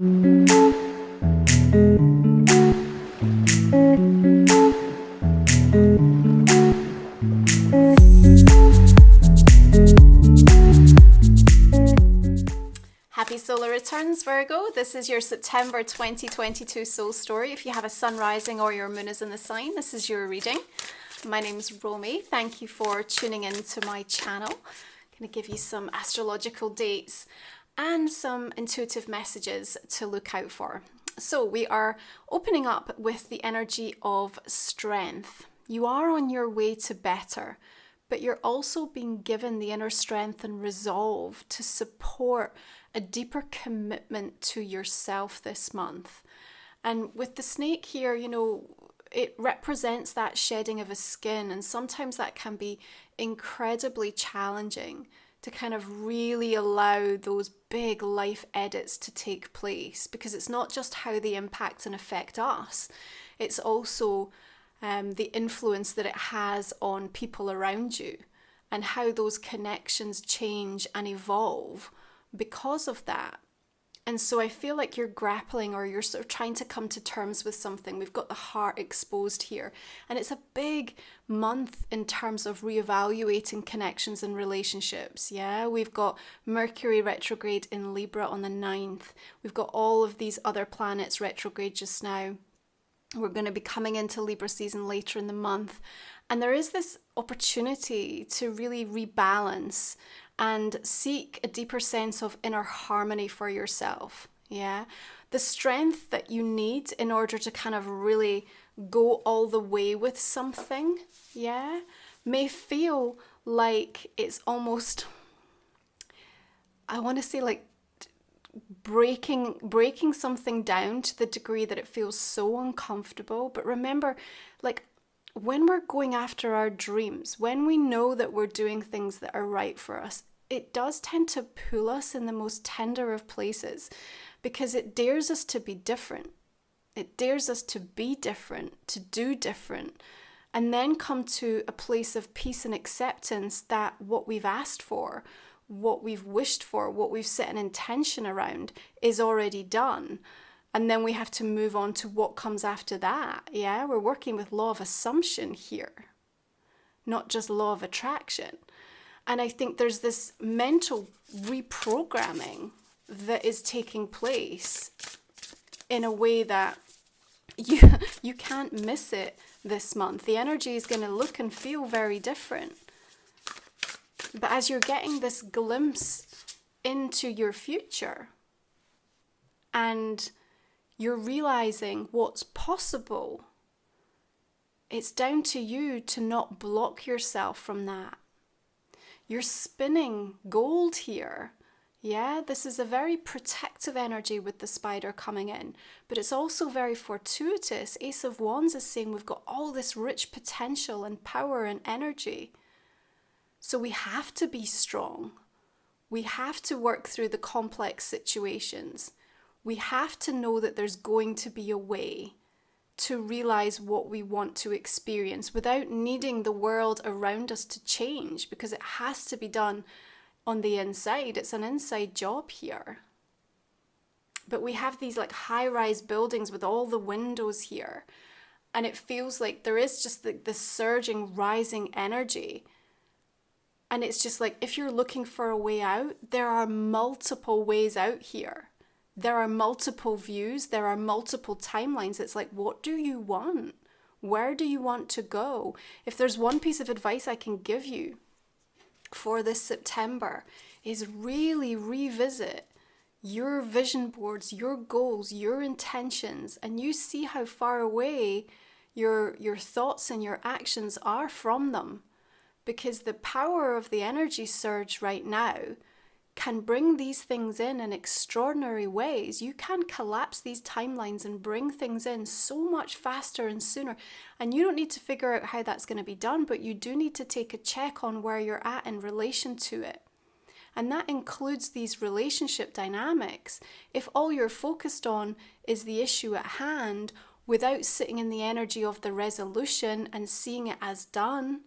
Happy solar returns, Virgo. This is your September 2022 soul story. If you have a sun rising or your moon is in the sign, this is your reading. My name's Romy. Thank you for tuning in to my channel. I'm going to give you some astrological dates and some intuitive messages to look out for. So we are opening up with the energy of strength. You are on your way to better, but you're also being given the inner strength and resolve to support a deeper commitment to yourself this month. And with the snake here, you know, it represents that shedding of a skin, and sometimes that can be incredibly challenging to kind of really allow those big life edits to take place, because it's not just how they impact and affect us, it's also the influence that it has on people around you and how those connections change and evolve because of that. And so I feel like you're grappling, or you're sort of trying to come to terms with something. We've got the heart exposed here, and it's a big month in terms of reevaluating connections and relationships. Yeah, we've got Mercury retrograde in Libra on the 9th. We've got all of these other planets retrograde just now. We're going to be coming into Libra season later in the month. And there is this opportunity to really rebalance and seek a deeper sense of inner harmony for yourself. Yeah. The strength that you need in order to kind of really go all the way with something, yeah, may feel like it's almost, I want to say, like breaking something down to the degree that it feels so uncomfortable. But remember, like, when we're going after our dreams, when we know that we're doing things that are right for us, it does tend to pull us in the most tender of places, because it dares us to be different. It dares us to be different, to do different, and then come to a place of peace and acceptance that what we've asked for, what we've wished for, what we've set an intention around is already done. And then we have to move on to what comes after that. Yeah, we're working with law of assumption here, not just law of attraction. And I think there's this mental reprogramming that is taking place in a way that you can't miss it this month. The energy is going to look and feel very different. But as you're getting this glimpse into your future, and you're realizing what's possible, it's down to you to not block yourself from that. You're spinning gold here. Yeah, this is a very protective energy with the spider coming in, but it's also very fortuitous. Ace of Wands is saying we've got all this rich potential and power and energy. So we have to be strong. We have to work through the complex situations. We have to know that there's going to be a way to realize what we want to experience without needing the world around us to change, because it has to be done on the inside. It's an inside job here. But we have these like high-rise buildings with all the windows here, and it feels like there is just the surging, rising energy. And it's just like, if you're looking for a way out, there are multiple ways out here. There are multiple views. There are multiple timelines. It's like, what do you want? Where do you want to go? If there's one piece of advice I can give you for this September, is really revisit your vision boards, your goals, your intentions, and you see how far away your thoughts and your actions are from them. Because the power of the energy surge right now can bring these things in extraordinary ways. You can collapse these timelines and bring things in so much faster and sooner. And you don't need to figure out how that's going to be done, but you do need to take a check on where you're at in relation to it. And that includes these relationship dynamics. If all you're focused on is the issue at hand, without sitting in the energy of the resolution and seeing it as done,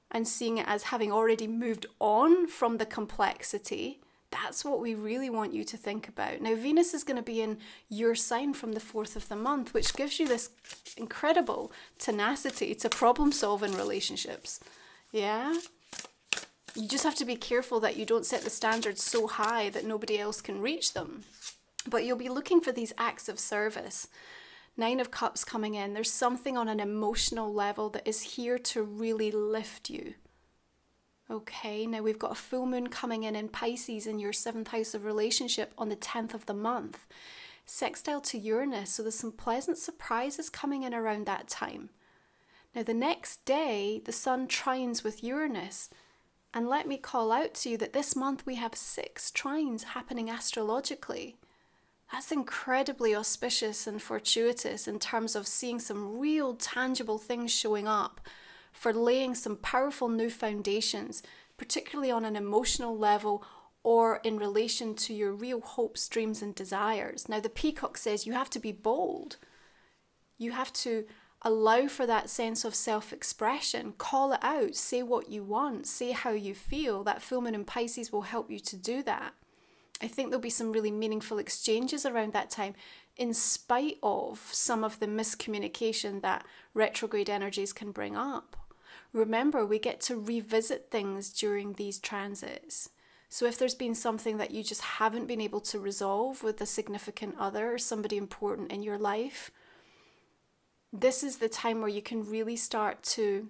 and seeing it as having already moved on from the complexity, That's what we really want you to think about. Now, Venus is going to be in your sign from the 4th of the month, which gives you this incredible tenacity to problem solve in relationships. Yeah? You just have to be careful that you don't set the standards so high that nobody else can reach them. But you'll be looking for these acts of service. 9 of Cups coming in. There's something on an emotional level that is here to really lift you. Okay, now we've got a full moon coming in Pisces in your 7th house of relationship on the 10th of the month. Sextile to Uranus, so there's some pleasant surprises coming in around that time. Now the next day, the Sun trines with Uranus. And let me call out to you that this month we have 6 trines happening astrologically. That's incredibly auspicious and fortuitous in terms of seeing some real tangible things showing up, for laying some powerful new foundations, particularly on an emotional level or in relation to your real hopes, dreams and desires. Now the Peacock says you have to be bold. You have to allow for that sense of self-expression. Call it out. Say what you want. Say how you feel. That full moon in Pisces will help you to do that. I think there'll be some really meaningful exchanges around that time, in spite of some of the miscommunication that retrograde energies can bring up. Remember, we get to revisit things during these transits. So if there's been something that you just haven't been able to resolve with a significant other or somebody important in your life, this is the time where you can really start to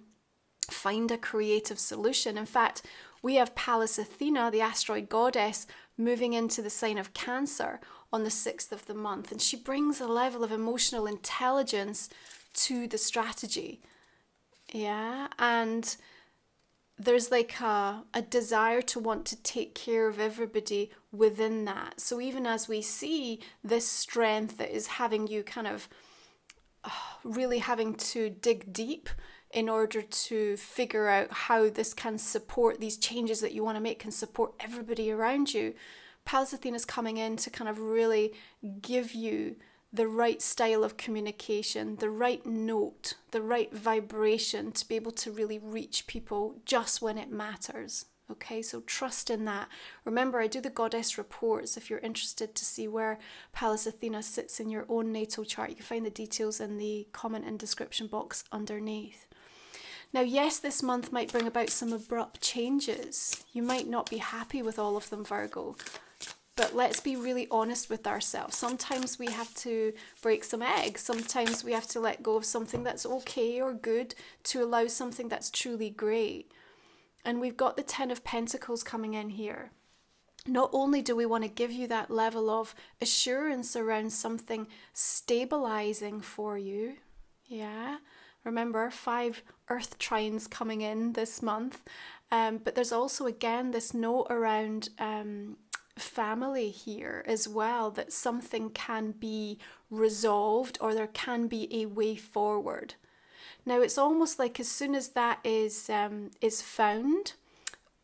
find a creative solution. In fact, we have Pallas Athena, the asteroid goddess, moving into the sign of Cancer on the 6th of the month. And she brings a level of emotional intelligence to the strategy. Yeah, and there's like a desire to want to take care of everybody within that. So even as we see this strength that is having you kind of really having to dig deep in order to figure out how this can support these changes that you want to make, can support everybody around you, Pallas Athena is coming in to kind of really give you the right style of communication, the right note, the right vibration to be able to really reach people just when it matters. Okay, so trust in that. Remember, I do the goddess reports if you're interested to see where Pallas Athena sits in your own natal chart. You can find the details in the comment and description box underneath. Now, yes, this month might bring about some abrupt changes. You might not be happy with all of them, Virgo. But let's be really honest with ourselves. Sometimes we have to break some eggs. Sometimes we have to let go of something that's okay or good to allow something that's truly great. And we've got the 10 of Pentacles coming in here. Not only do we want to give you that level of assurance around something stabilizing for you, yeah. Remember, 5 Earth trines coming in this month. But there's also, again, this note around family here as well, that something can be resolved or there can be a way forward. Now it's almost like as soon as that is found,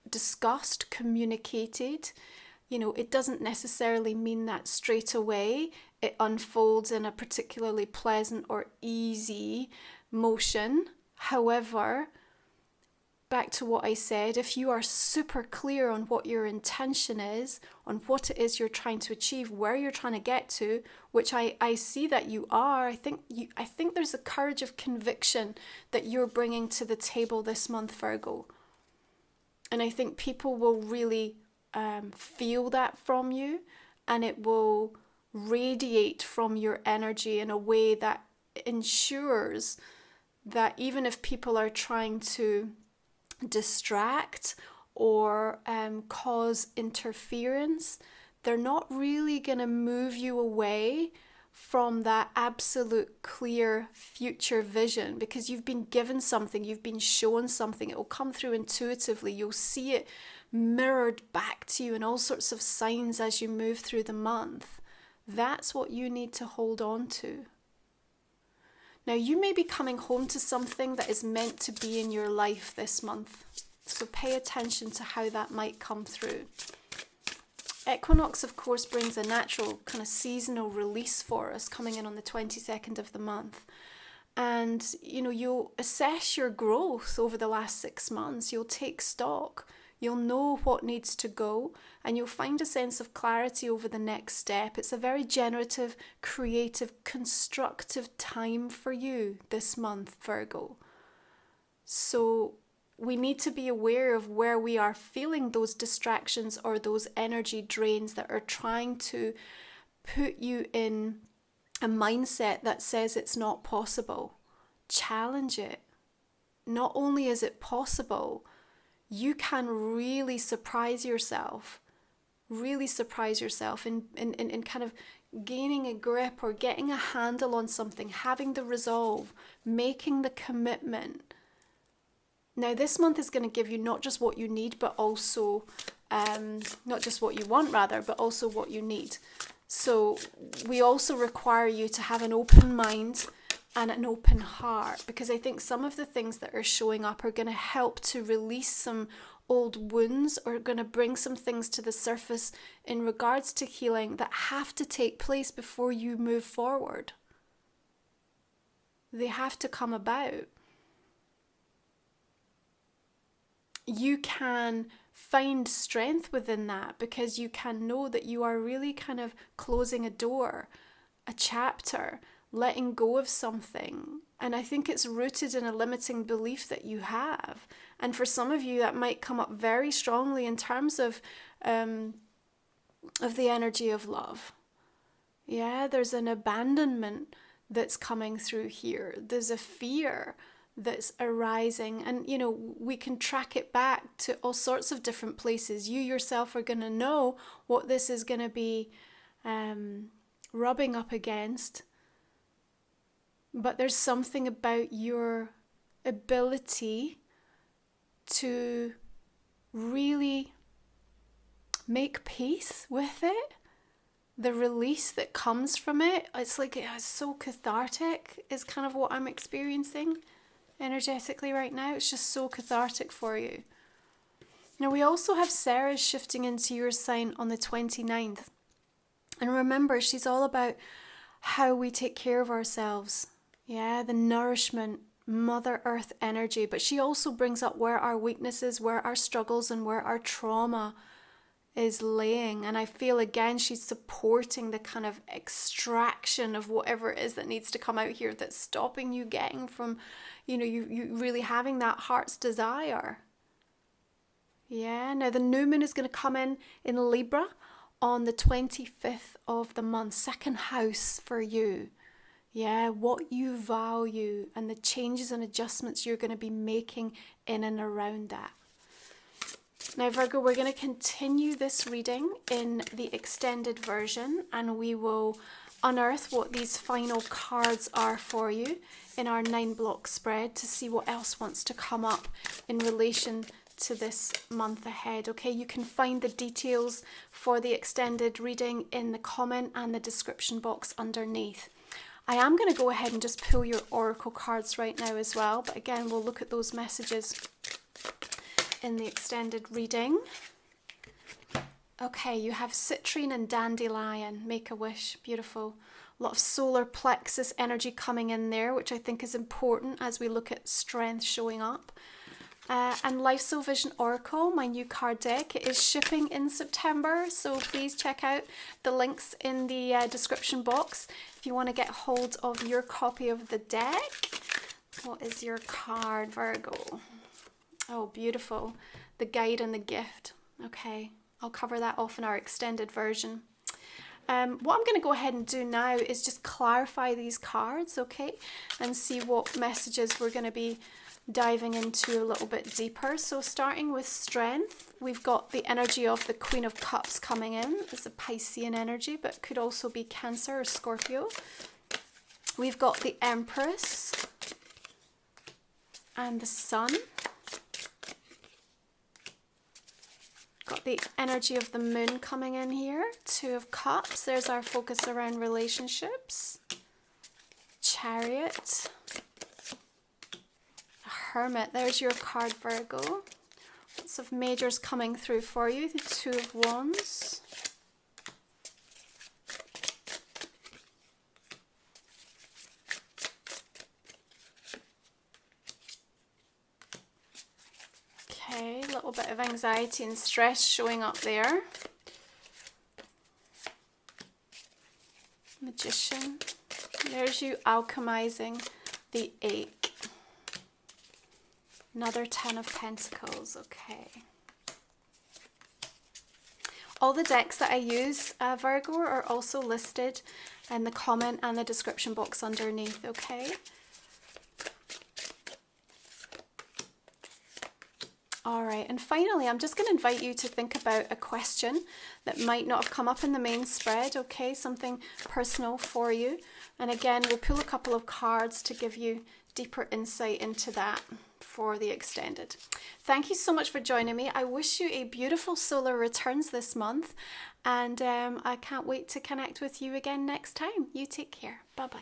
discussed, communicated, you know, it doesn't necessarily mean that straight away it unfolds in a particularly pleasant or easy motion. However, back to what I said, if you are super clear on what your intention is, on what it is you're trying to achieve, where you're trying to get to, which I see that you are, I think there's a courage of conviction that you're bringing to the table this month, Virgo. And I think people will really feel that from you, and it will radiate from your energy in a way that ensures that even if people are trying to distract or cause interference, they're not really going to move you away from that absolute clear future vision, because you've been given something, you've been shown something. It will come through intuitively. You'll see it mirrored back to you in all sorts of signs as you move through the month. That's what you need to hold on to. Now, you may be coming home to something that is meant to be in your life this month. So pay attention to how that might come through. Equinox, of course, brings a natural kind of seasonal release for us, coming in on the 22nd of the month. And, you know, you'll assess your growth over the last 6 months. You'll take stock. You'll know what needs to go, and you'll find a sense of clarity over the next step. It's a very generative, creative, constructive time for you this month, Virgo. So we need to be aware of where we are feeling those distractions or those energy drains that are trying to put you in a mindset that says it's not possible. Challenge it. Not only is it possible, you can really surprise yourself in kind of gaining a grip or getting a handle on something, having the resolve, making the commitment. Now, this month is going to give you not just what you need, but also, not just what you want rather, but also what you need. So we also require you to have an open mind and an open heart, because I think some of the things that are showing up are going to help to release some old wounds, or going to bring some things to the surface in regards to healing that have to take place before you move forward. They have to come about. You can find strength within that because you can know that you are really kind of closing a door, a chapter, letting go of something. And I think it's rooted in a limiting belief that you have. And for some of you, that might come up very strongly in terms of the energy of love. Yeah, there's an abandonment that's coming through here. There's a fear that's arising, and we can track it back to all sorts of different places. You yourself are going to know what this is going to be rubbing up against, but there's something about your ability to really make peace with it. The release that comes from it, it's like it's so cathartic, is kind of what I'm experiencing energetically right now. It's just so cathartic for you. Now, we also have Sarah shifting into your sign on the 29th. And remember, she's all about how we take care of ourselves. Yeah, the nourishment, Mother Earth energy. But she also brings up where our weaknesses, where our struggles, and where our trauma is laying. And I feel again she's supporting the kind of extraction of whatever it is that needs to come out here that's stopping you getting from you really having that heart's desire. Yeah, now the new moon is going to come in Libra on the 25th of the month, second house for you. Yeah, what you value and the changes and adjustments you're going to be making in and around that. Now, Virgo, we're going to continue this reading in the extended version, and we will unearth what these final cards are for you in our 9-block spread to see what else wants to come up in relation to this month ahead. Okay, you can find the details for the extended reading in the comment and the description box underneath. I am going to go ahead and just pull your oracle cards right now as well, but again, we'll look at those messages in the extended reading. Okay, you have citrine and dandelion, make a wish, beautiful. A lot of solar plexus energy coming in there, which I think is important as we look at strength showing up. And Life Soul Vision Oracle, my new card deck, is shipping in September, so please check out the links in the description box if you want to get hold of your copy of the deck. What is your card, Virgo? Oh, beautiful. The guide and the gift. Okay, I'll cover that off in our extended version. What I'm going to go ahead and do now is just clarify these cards, okay, and see what messages we're going to be diving into a little bit deeper. So starting with strength, we've got the energy of the Queen of Cups coming in. It's a Piscean energy, but could also be Cancer or Scorpio. We've got the Empress and the Sun. Got the energy of the Moon coming in here. 2 of Cups. There's our focus around relationships. Chariot. Hermit. There's your card, Virgo. Lots of majors coming through for you. The 2 of Wands. Okay, a little little bit of anxiety and stress showing up there. Magician. There's you alchemizing the ache. Another 10 of Pentacles. Okay. All the decks that I use, Virgo, are also listed in the comment and the description box underneath, okay? All right, and finally, I'm just going to invite you to think about a question that might not have come up in the main spread, okay? Something personal for you. And again, we'll pull a couple of cards to give you deeper insight into that for the extended. Thank you so much for joining me. I wish you a beautiful solar returns this month, and I can't wait to connect with you again next time. You take care. Bye-bye.